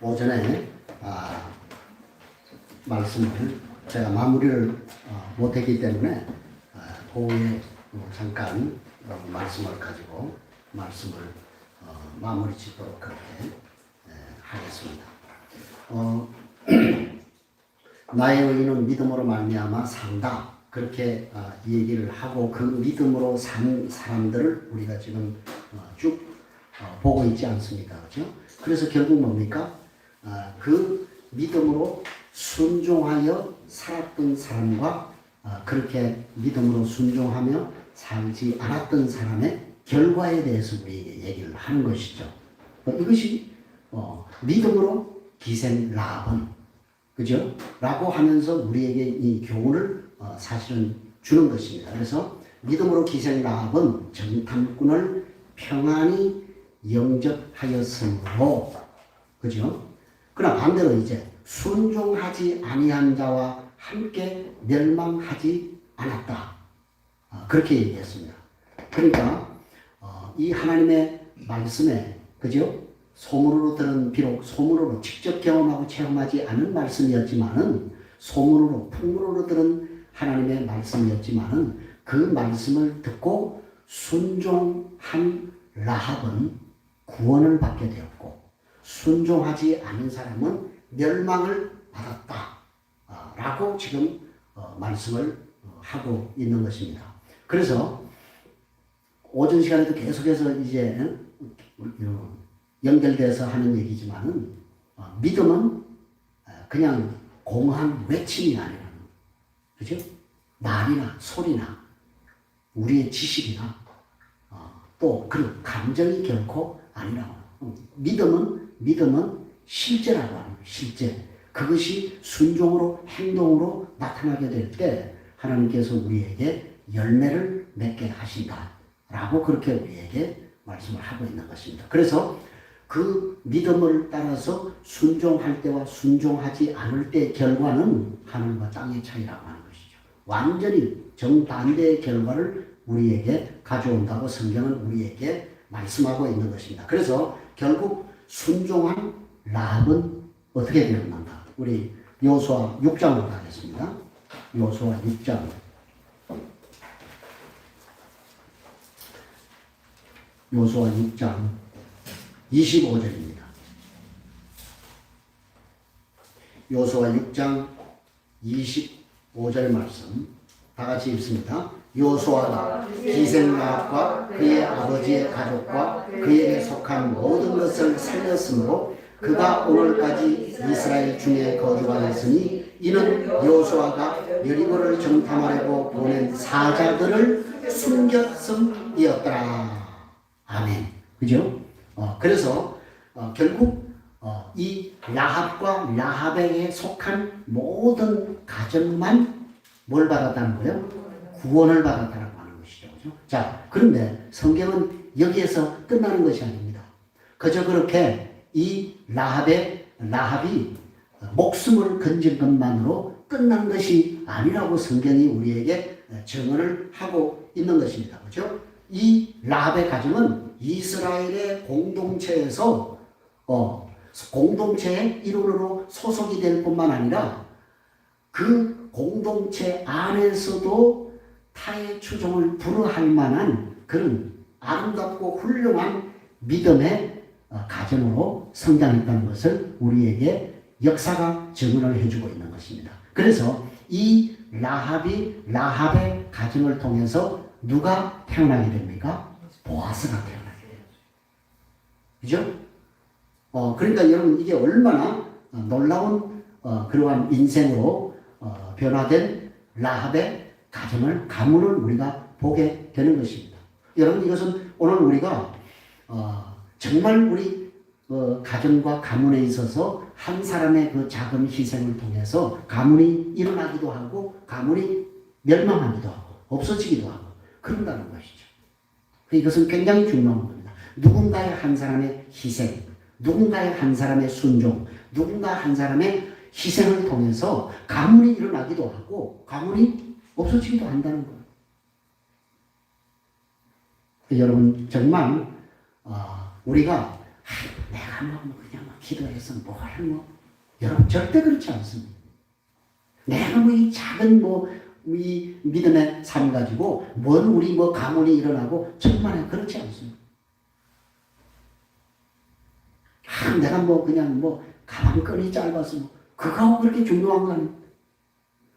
오전에 말씀을 제가 마무리를 못했기 때문에 그 후에 잠깐 말씀을 가지고 말씀을 마무리 짓도록 그렇게 하겠습니다. 나의 의인은 믿음으로 말미암아 산다. 그렇게 얘기를 하고 그 믿음으로 산 사람들을 우리가 지금 쭉 보고 있지 않습니까? 그렇죠? 그래서 결국 뭡니까? 그 믿음으로 순종하여 살았던 사람과 그렇게 믿음으로 순종하며 살지 않았던 사람의 결과에 대해서 우리에게 얘기를 하는 것이죠. 이것이 믿음으로 기생 라합은, 그죠? 라고 하면서 우리에게 이 교훈을 사실은 주는 것입니다. 그래서 믿음으로 기생 라합은 정탐꾼을 평안히 영접하였으므로, 그죠? 그러나 반대로 이제 순종하지 아니한 자와 함께 멸망하지 않았다. 그렇게 얘기했습니다. 그러니까 이 하나님의 말씀에, 그죠? 소문으로 들은, 비록 소문으로 직접 경험하고 체험하지 않은 말씀이었지만은, 소문으로 풍문으로 들은 하나님의 말씀이었지만은, 그 말씀을 듣고 순종한 라합은 구원을 받게 되었고, 순종하지 않은 사람은 멸망을 받았다. 라고 지금 말씀을 하고 있는 것입니다. 그래서 오전 시간에도 계속해서 이제 연결돼서 하는 얘기지만은 믿음은 그냥 공한 외침이 아니라, 그죠? 말이나 소리나 우리의 지식이나 또 그 감정이 결코 아니라고. 믿음은 실제라고 하는 거예요. 실제. 그것이 순종으로 행동으로 나타나게 될 때 하나님께서 우리에게 열매를 맺게 하신다. 라고 그렇게 우리에게 말씀을 하고 있는 것입니다. 그래서 그 믿음을 따라서 순종할 때와 순종하지 않을 때의 결과는 하늘과 땅의 차이라고 하는 것이죠. 완전히 정반대의 결과를 우리에게 가져온다고 성경은 우리에게 말씀하고 있는 것입니다. 그래서 결국 순종한 라합은 어떻게 되었는가? 우리 여호수아 6장으로 가겠습니다. 여호수아 6장. 여호수아 6장 25절입니다. 여호수아 6장 25절 말씀 다 같이 읽습니다. 여호수아가 기생 라합과 그의 아버지의 가족과 그에게 속한 모든 것을 살렸으므로 그가 오늘까지 이스라엘 중에 거주하였으니 이는 여호수아가 여리고를 정탐하려고 보낸 사자들을 숨겼음이었더라. 아멘. 그죠? 그래서 결국 이 라합과 라합에게 속한 모든 가정만 뭘 받았다는 거예요? 구원을 받았다라고 하는 것이죠. 그죠? 자, 그런데 성경은 여기에서 끝나는 것이 아닙니다. 그저 그렇게 이 라합이 목숨을 건진 것만으로 끝난 것이 아니라고 성경이 우리에게 증언을 하고 있는 것입니다. 그죠? 이 라합의 가정은 이스라엘의 공동체에서 공동체의 일원으로 소속이 될 뿐만 아니라 그 공동체 안에서도 타의 추종을 불허할 만한 그런 아름답고 훌륭한 믿음의 가정으로 성장했다는 것을 우리에게 역사가 증언을 해주고 있는 것입니다. 그래서 이 라합의 가정을 통해서 누가 태어나게 됩니까? 보아스가 태어나게 돼요. 그죠? 그러니까 여러분 이게 얼마나 놀라운 그러한 인생으로 변화된 라합의 가정을, 가문을 우리가 보게 되는 것입니다. 여러분 이것은 오늘 우리가 정말 우리 가정과 가문에 있어서 한 사람의 그 작은 희생을 통해서 가문이 일어나기도 하고 가문이 멸망하기도 하고 없어지기도 하고 그런다는 것이죠. 이것은 굉장히 중요한 겁니다. 누군가의 한 사람의 희생, 누군가의 한 사람의 순종, 누군가 한 사람의 희생을 통해서 가문이 일어나기도 하고 가문이 없어지기도 한다는 거예요. 여러분 정말 우리가 내가 내가 그냥 기도해서 여러분 절대 그렇지 않습니다. 내가 이 작은 이 믿음의 삶 가지고 우리 가문이 일어나고 정말 그렇지 않습니다. 내가 그냥 가방끈이 짧아서 그거하고 그렇게 중요한 거 아니에요.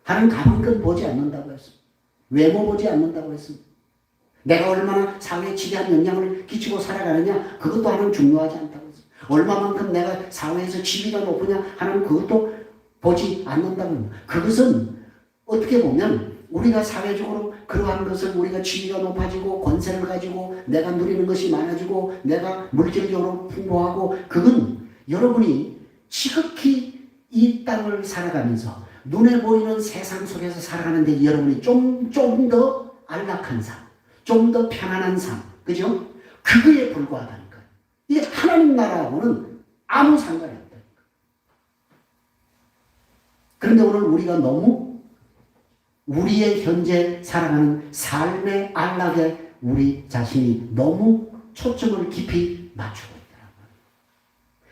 하는 가방끈 보지 않는다고 했습니다. 외모 보지 않는다고 했습니다. 내가 얼마나 사회에 지대한 영향을 끼치고 살아가느냐 그것도 하나는 중요하지 않다고 했습니다. 얼마만큼 내가 사회에서 지위가 높으냐 하는 그것도 보지 않는다고 합니다. 그것은 어떻게 보면 우리가 사회적으로 그러한 것을 우리가 지위가 높아지고 권세를 가지고 내가 누리는 것이 많아지고 내가 물질적으로 풍부하고 그건 여러분이 지극히 이 땅을 살아가면서 눈에 보이는 세상 속에서 살아가는데 여러분이 좀 더 안락한 삶, 좀 더 편안한 삶, 그죠? 그거에 불과하다니까요. 이게 하나님 나라하고는 아무 상관이 없다니까. 그런데 오늘 우리가 너무 우리의 현재 살아가는 삶의 안락에 우리 자신이 너무 초점을 깊이 맞추고 있더라고요.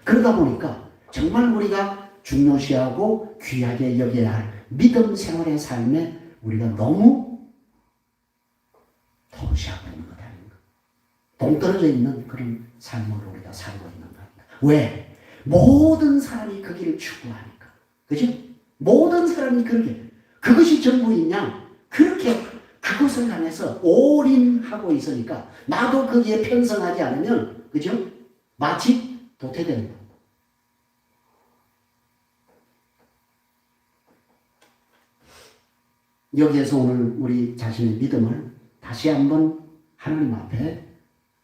그러다 보니까 정말 우리가 중요시하고 귀하게 여겨야 할 믿음 생활의 삶에 우리가 너무 동시하고 있는 것 아닌가. 동떨어져 있는 그런 삶으로 우리가 살고 있는 것 아닌가. 왜? 모든 사람이 그 길을 추구하니까. 그죠? 모든 사람이 그렇게. 그것이 전부이냐? 그렇게 그것을 향해서 올인하고 있으니까 나도 거기에 편성하지 않으면, 그죠? 마치 도태된다. 여기에서 오늘 우리 자신의 믿음을 다시 한번 하나님 앞에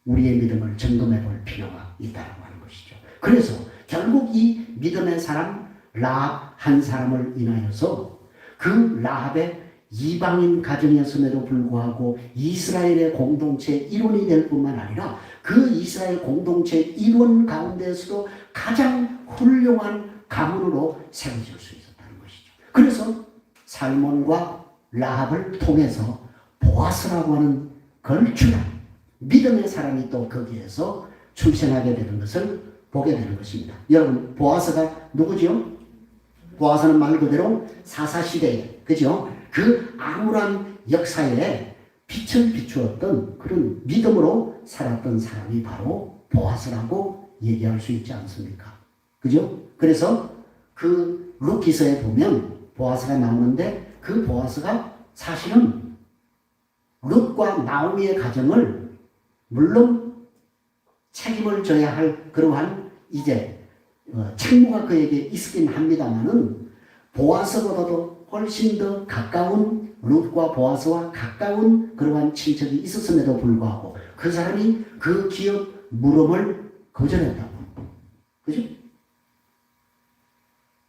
우리의 믿음을 점검해 볼 필요가 있다고 하는 것이죠. 그래서 결국 이 믿음의 사람 라합 한 사람을 인하여서 그 라합의 이방인 가정이었음에도 불구하고 이스라엘의 공동체 일원이 될 뿐만 아니라 그 이스라엘 공동체 일원 가운데서도 가장 훌륭한 가문으로 세워질 수 있었다는 것이죠. 그래서 살몬과 라합을 통해서 보아스라고 하는 걸출한 믿음의 사람이 또 거기에서 출생하게 되는 것을 보게 되는 것입니다. 여러분, 보아스가 누구죠? 보아스는 말 그대로 사사시대에, 그죠? 그 암울한 역사에 빛을 비추었던 그런 믿음으로 살았던 사람이 바로 보아스라고 얘기할 수 있지 않습니까? 그죠? 그래서 그 룻기서에 보면 보아스가 나오는데 그 보아스가 사실은 룻과 나오미의 가정을 물론 책임을 져야 할 그러한 이제 책무가 그에게 있긴 합니다만은 보아스보다도 훨씬 더 가까운 룻과 보아스와 가까운 그러한 친척이 있었음에도 불구하고 그 사람이 그 기업 물음을 거절했다고. 그죠?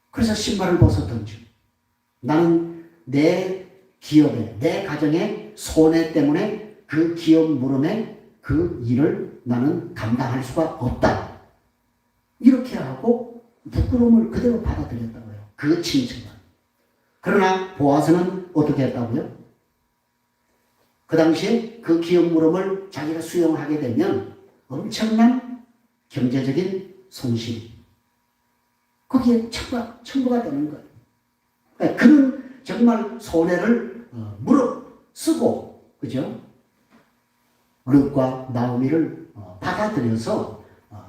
그래서 신발을 벗었던지 나는 내 기업에 내 가정의 손해 때문에 그 기업 물음에 그 일을 나는 감당할 수가 없다. 이렇게 하고 부끄러움을 그대로 받아들였다고요. 그 친척은. 그러나 보아스는 어떻게 했다고요? 그 당시에 그 기업 물음을 자기가 수용하게 되면 엄청난 경제적인 손실. 거기에 첨부가 되는 거예요. 그러니까 그는 정말 손해를 무릅쓰고, 그죠? 룻과 나오미를 받아들여서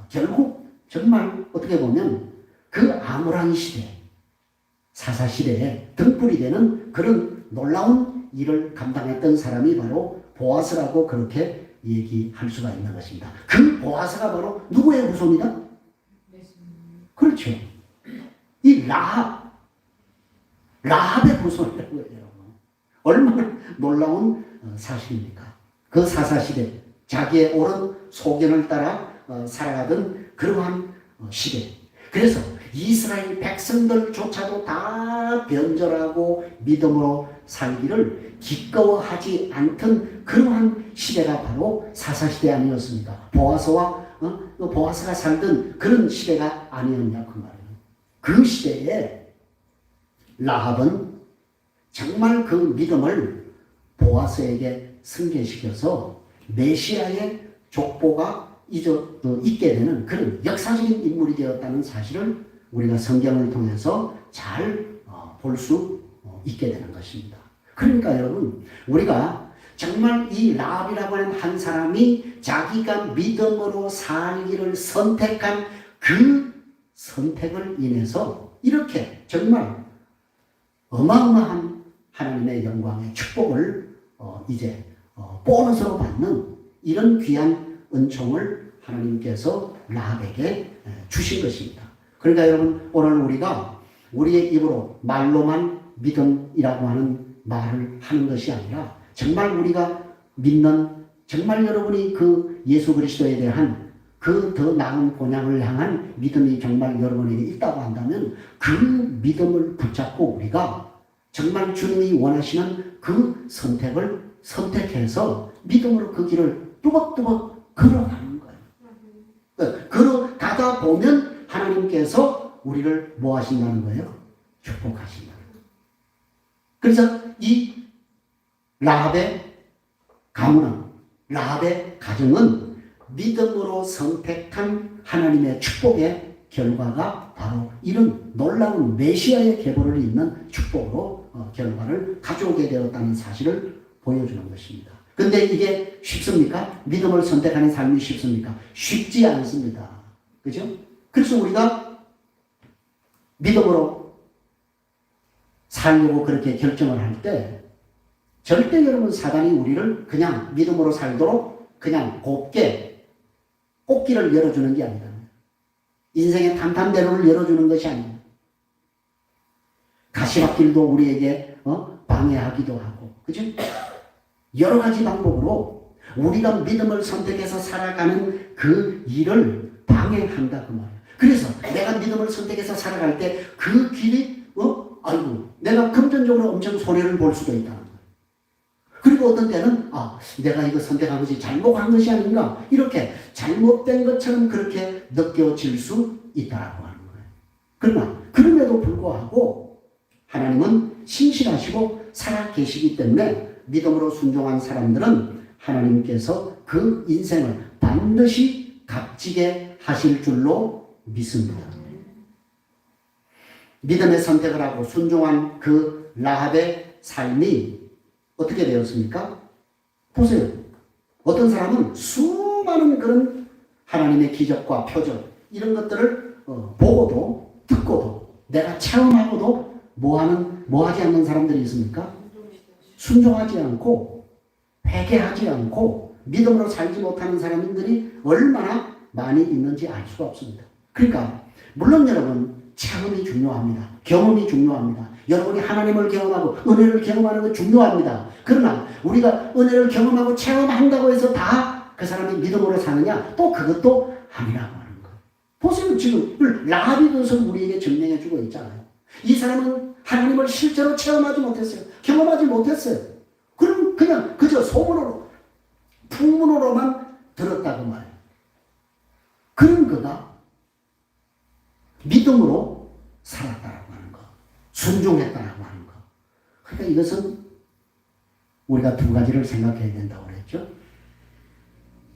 결국 정말 어떻게 보면 그 암울한 시대, 사사시대에 등불이 되는 그런 놀라운 일을 감당했던 사람이 바로 보아스라고 그렇게 얘기할 수가 있는 것입니다. 그 보아스가 바로 누구의 후손이다? 그렇죠. 이 라합의 후손이라고 해요. 얼마나 놀라운 사실입니까? 그 사사시대, 자기의 옳은 소견을 따라 살아가던 그러한 시대. 그래서 이스라엘 백성들조차도 다 변절하고 믿음으로 살기를 기꺼워하지 않던 그러한 시대가 바로 사사시대 아니었습니까? 보아스가 살던 그런 시대가 아니었냐 그 말이에요. 그 시대에 라합은 정말 그 믿음을 보아스에게 승계시켜서 메시아의 족보가 있게 되는 그런 역사적인 인물이 되었다는 사실을 우리가 성경을 통해서 잘 볼 수 있게 되는 것입니다. 그러니까 여러분, 우리가 정말 이 라합이라고 하는 한 사람이 자기가 믿음으로 살기를 선택한 그 선택을 인해서 이렇게 정말 어마어마한 하나님의 영광의 축복을 이제 보너스로 받는 이런 귀한 은총을 하나님께서 라합에게 주신 것입니다. 그러니까 여러분, 오늘 우리가 우리의 입으로 말로만 믿음이라고 하는 말을 하는 것이 아니라 정말 우리가 믿는, 정말 여러분이 그 예수 그리스도에 대한 그 더 나은 본향을 향한 믿음이 정말 여러분에게 있다고 한다면 그 믿음을 붙잡고 우리가 정말 주님이 원하시는 그 선택을 선택해서 믿음으로 그 길을 뚜벅뚜벅 걸어가는 거예요. 걸어가다 보면 하나님께서 우리를 뭐 하신다는 거예요? 축복하신다는 거예요. 그래서 이 라합의 가문은, 라합의 가정은 믿음으로 선택한 하나님의 축복의 결과가 바로 이런 놀라운 메시아의 계보를 잇는 축복으로 결과를 가져오게 되었다는 사실을 보여주는 것입니다. 근데 이게 쉽습니까? 믿음을 선택하는 삶이 쉽습니까? 쉽지 않습니다. 그죠? 그래서 우리가 믿음으로 살려고 그렇게 결정을 할 때 절대 여러분 사단이 우리를 그냥 믿음으로 살도록 그냥 곱게 꽃길을 열어주는 게 아니다. 인생의 탄탄대로를 열어주는 것이 아닙니다. 가시밭길도 우리에게 방해하기도 하고, 그죠? 여러 가지 방법으로 우리가 믿음을 선택해서 살아가는 그 일을 방해한다 그 말이에요. 그래서 내가 믿음을 선택해서 살아갈 때 그 길이 아이고 내가 금전적으로 엄청 손해를 볼 수도 있다는 거예요. 그리고 어떤 때는 내가 이거 선택한 것이 잘못한 것이 아닌가 이렇게 잘못된 것처럼 그렇게 느껴질 수 있다라고 하는 거예요. 그러나 그럼에도 불구하고 하나님은 신실하시고 살아계시기 때문에 믿음으로 순종한 사람들은 하나님께서 그 인생을 반드시 값지게 하실 줄로 믿습니다. 믿음의 선택을 하고 순종한 그 라합의 삶이 어떻게 되었습니까? 보세요. 어떤 사람은 수많은 그런 하나님의 기적과 표적 이런 것들을 보고도 듣고도 내가 체험하고도 뭐하지 않는 사람들이 있습니까? 순종하지 않고 회개하지 않고 믿음으로 살지 못하는 사람들이 얼마나 많이 있는지 알 수가 없습니다. 그러니까 물론 여러분 체험이 중요합니다. 경험이 중요합니다. 여러분이 하나님을 경험하고 은혜를 경험하는 건 중요합니다. 그러나 우리가 은혜를 경험하고 체험한다고 해서 다 그 사람이 믿음으로 사느냐? 또 그것도 아니라고 하는 거예요. 보세요. 지금 라합이 그것을 우리에게 증명해 주고 있잖아요. 이 사람은 하나님을 실제로 체험하지 못했어요. 경험하지 못했어요. 그럼 그냥 그저 소문으로 풍문으로만 들었다고 말해요. 그런 그가 믿음으로 살았다라고 하는 것, 순종했다라고 하는 것. 그러니까 이것은 우리가 두 가지를 생각해야 된다고 그랬죠.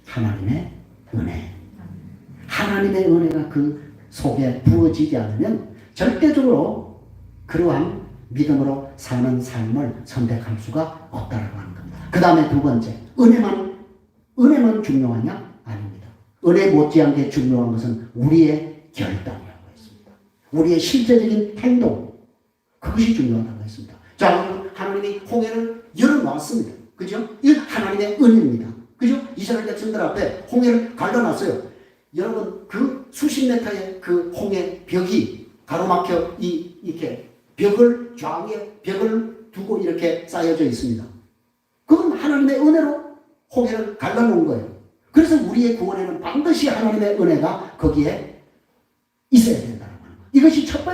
하나님의 은혜. 하나님의 은혜가 그 속에 부어지지 않으면 절대적으로 그러한 믿음으로 사는 삶을 선택할 수가 없다라고 하는 겁니다. 그 다음에 두 번째, 은혜만 중요하냐? 아닙니다. 은혜 못지않게 중요한 것은 우리의 결단이라고 했습니다. 우리의 실제적인 행동, 그것이 중요하다고 했습니다. 자, 하나님이 홍해를 열어놨습니다. 그죠? 이 하나님의 은혜입니다. 그죠? 이스라엘 백성들 앞에 홍해를 갈라놨어요. 여러분, 그 수십 메타의 그 홍해 벽이 가로막혀 이렇게 벽을 좌우에 벽을 두고 이렇게 쌓여져 있습니다. 그건 하나님의 은혜로 홍해를 갈라놓은 거예요. 그래서 우리의 구원에는 반드시 하나님의 은혜가 거기에 있어야 된다는 거예요. 이것이 첫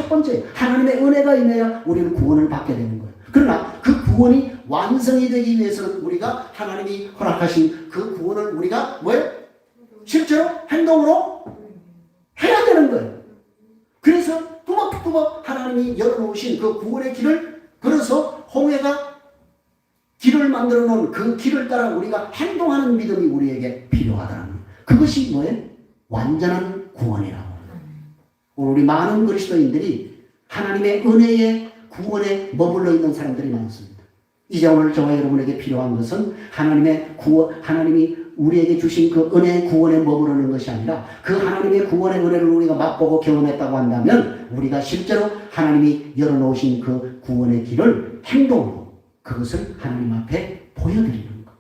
번째 하나님의 은혜가 임해야 우리는 구원을 받게 되는 거예요. 그러나 그 구원이 완성이 되기 위해서는 우리가 하나님이 허락하신 그 구원을 우리가 뭐예요? 실제로 행동으로 해야 되는 거예요. 그래서 뚜벅뚜벅 하나님이 열어놓으신 그 구원의 길을 걸어서 홍해가 길을 만들어 놓은 그 길을 따라 우리가 행동하는 믿음이 우리에게 필요하다는 거예요. 그것이 뭐예요? 완전한 구원이라고. 오늘 우리 많은 그리스도인들이 하나님의 은혜의 구원에 머물러 있는 사람들이 많습니다. 이제 오늘 저와 여러분에게 필요한 것은 하나님이 우리에게 주신 그 은혜의 구원에 머무르는 것이 아니라 그 하나님의 구원의 은혜를 우리가 맛보고 경험했다고 한다면 우리가 실제로 하나님이 열어놓으신 그 구원의 길을 행동으로 그것을 하나님 앞에 보여드리는 것.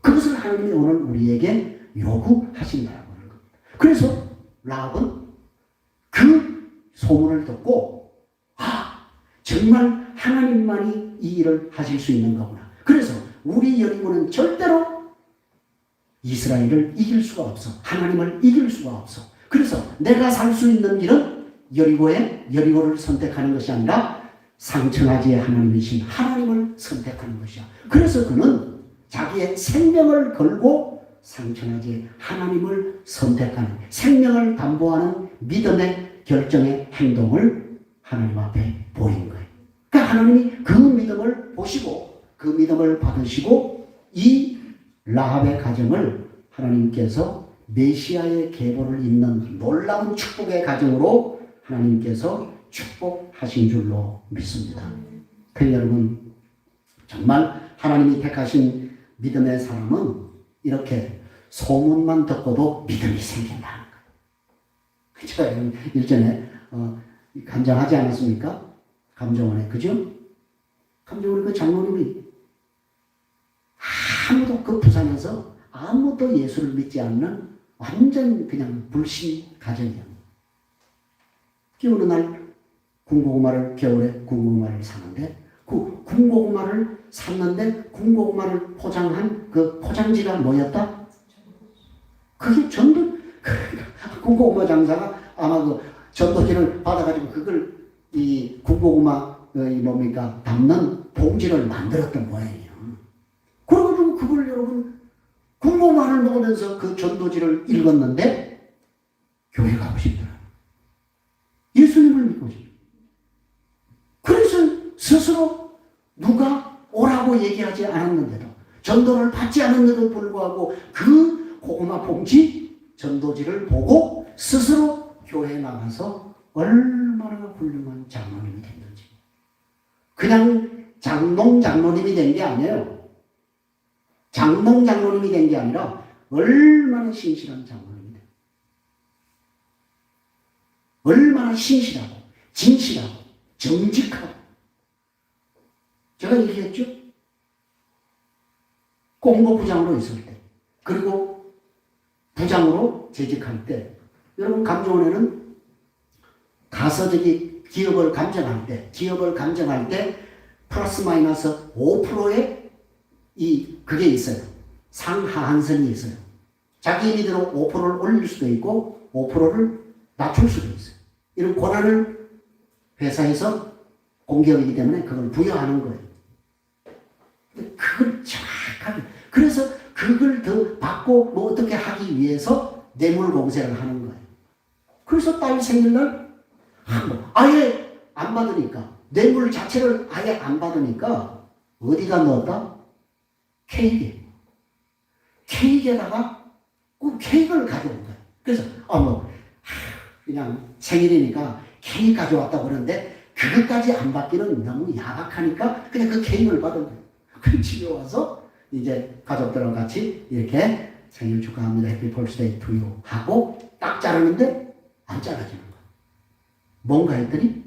그것을 하나님이 오늘 우리에게 요구하신다고 하는 겁니다. 그래서 라합은 그 소문을 듣고 정말 하나님만이 이 일을 하실 수 있는 거구나. 그래서 우리 여리고는 절대로 이스라엘을 이길 수가 없어. 하나님을 이길 수가 없어. 그래서 내가 살 수 있는 길은 여리고를 선택하는 것이 아니라 상천하지의 하나님이신 하나님을 선택하는 것이야. 그래서 그는 자기의 생명을 걸고 상천하지의 하나님을 선택하는, 생명을 담보하는 믿음의 결정의 행동을 하나님 앞에 보인 거예요. 그러니까 하나님이 그 믿음을 보시고 그 믿음을 받으시고 이 라합의 가정을 하나님께서 메시아의 계보를 잇는 놀라운 축복의 가정으로 하나님께서 축복하신 줄로 믿습니다. 그래서 여러분, 정말 하나님이 택하신 믿음의 사람은 이렇게 소문만 듣고도 믿음이 생긴다는 거예요. 제가 일전에 간증하지 않았습니까? 감정원에, 그죠? 감정원에 그 장로님이 아무도 그 부산에서 아무도 예수를 믿지 않는 완전 그냥 불신 가정이에요. 어느 날 겨울에 군고구마를 사는데 그 군고구마를 샀는데 군고구마를 포장한 그 포장지가 뭐였다? 그게 군고구마 장사가 아마 그 전도지를 받아가지고 그걸 이 군고구마 담는 봉지를 만들었던 모양이에요. 그래가지고 그걸 여러분 군고구마를 먹으면서 그 전도지를 읽었는데 교회 가고 싶더라고요. 예수님을 믿고 싶어요. 그래서 스스로 누가 오라고 얘기하지 않았는데도 전도를 받지 않았는데도 불구하고 그 고구마 봉지 전도지를 보고 스스로 교회에 나가서 얼마나 훌륭한 장로님이 됐는지. 그냥 장로님이 된 게 아니에요. 장로님이 된 게 아니라 얼마나 신실한 장로님이 돼요. 얼마나 신실하고 진실하고 정직하고. 제가 얘기했죠. 공보부장으로 있을 때 그리고 부장으로 재직할 때 여러분 감정원에는 가서 기업을 감정할 때 플러스 마이너스 5%의 그게 있어요. 상하한선이 있어요. 자기 임의대로 5%를 올릴 수도 있고 5%를 낮출 수도 있어요. 이런 권한을 회사에서 공기업이기 때문에 그걸 부여하는 거예요. 그걸 정확하게. 그래서 그걸 더 받고 뭐 어떻게 하기 위해서 뇌물 공세를 하는 거예요. 그래서 딸 생일날 아예 안 받으니까, 뇌물 자체를 아예 안 받으니까 어디다 넣었다? 케이크에다가 꼭 케이크를 가져온 거예요. 그래서 그냥 생일이니까 케이크 가져왔다고 그러는데 그것까지 안 받기는 너무 야박하니까 그냥 그 케이크를 받은 거예요. 그 집에 와서 이제 가족들하고 같이 이렇게 생일 축하합니다. 해피 벌스데이 투 유 하고 딱 자르는데 안 잘라지는 거예요. 뭔가 했더니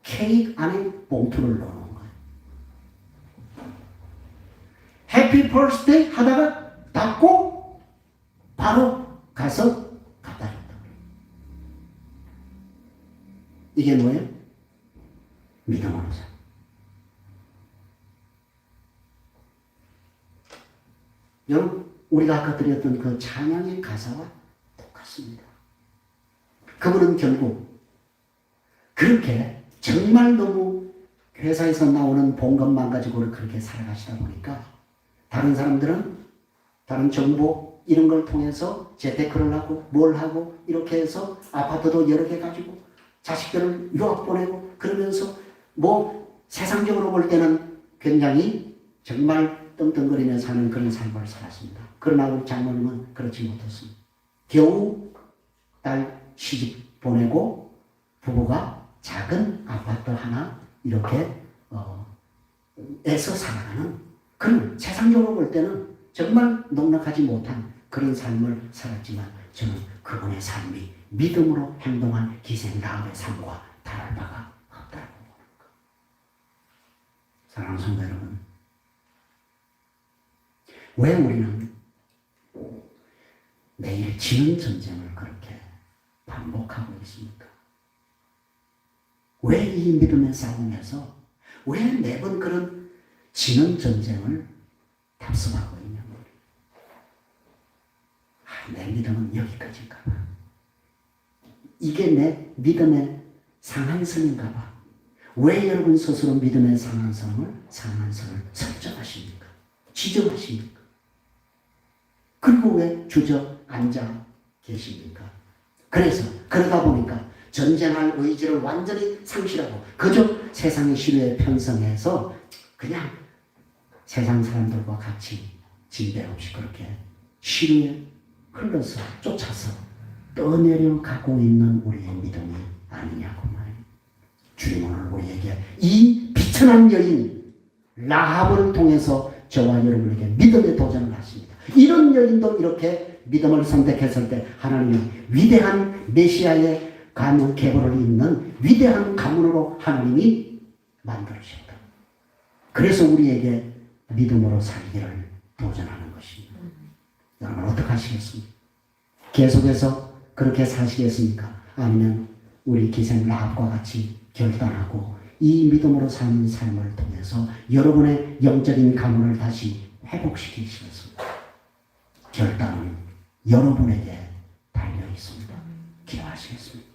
케이크 안에 봉투를 넣어놓은 거예요. 해피 벌스데이 하다가 닫고 바로 가서 갖다 줬다. 이게 뭐예요? 믿음으로서. 여러분, 우리가 아까 드렸던 그 찬양의 가사와 똑같습니다. 그분은 결국 그렇게 정말 너무 회사에서 나오는 본 것만 가지고 그렇게 살아가시다 보니까 다른 사람들은 다른 정보 이런 걸 통해서 재테크를 하고 뭘 하고 이렇게 해서 아파트도 여러 개 가지고 자식들을 유학 보내고 그러면서 뭐 세상적으로 볼 때는 굉장히 정말 떵떵거리며 사는 그런 삶을 살았습니다. 그러나 우리 장모님은 그렇지 못했습니다. 겨우 딸 시집 보내고 부부가 작은 아파트 하나 이렇게 애써 살아가는 그런 세상적으로 볼 때는 정말 넉넉하지 못한 그런 삶을 살았지만 저는 그분의 삶이 믿음으로 행동한 기생 다음의 삶과 다를 바가 없다고 보는 것. 사랑하는 성도 여러분, 왜 우리는 매일 지는 전쟁을 그렇게 반복하고 있습니까? 왜 이 믿음의 싸움에서 왜 매번 그런 지는 전쟁을 답습하고 있냐고. 내 믿음은 여기까지인가 봐. 이게 내 믿음의 상한선인가 봐. 왜 여러분 스스로 믿음의 상한선을 설정하십니까? 지정하십니까? 그리고 왜 주저앉아 계십니까? 그래서 그러다 보니까 전쟁할 의지를 완전히 상실하고 그저 세상의 시류에 편성해서 그냥 세상 사람들과 같이 진배 없이 그렇게 시류에 흘러서 쫓아서 떠내려가고 있는 우리의 믿음이 아니냐고 말이에요. 주님은 오늘 우리에게 이 비천한 여인 라합을 통해서 저와 여러분에게 믿음의 도전을 하십니다. 이런 여인도 이렇게 믿음을 선택했을 때 하나님이 위대한 메시아의 가문 계보를 잇는 위대한 가문으로 하나님이 만들으셨다. 그래서 우리에게 믿음으로 살기를 도전하는 것입니다. 여러분 어떻게 하시겠습니까? 계속해서 그렇게 사시겠습니까? 아니면 우리 기생 라합과 같이 결단하고 이 믿음으로 사는 삶을 통해서 여러분의 영적인 가문을 다시 회복시키시겠습니다. 결단은 여러분에게 달려 있습니다. 기도하시겠습니다.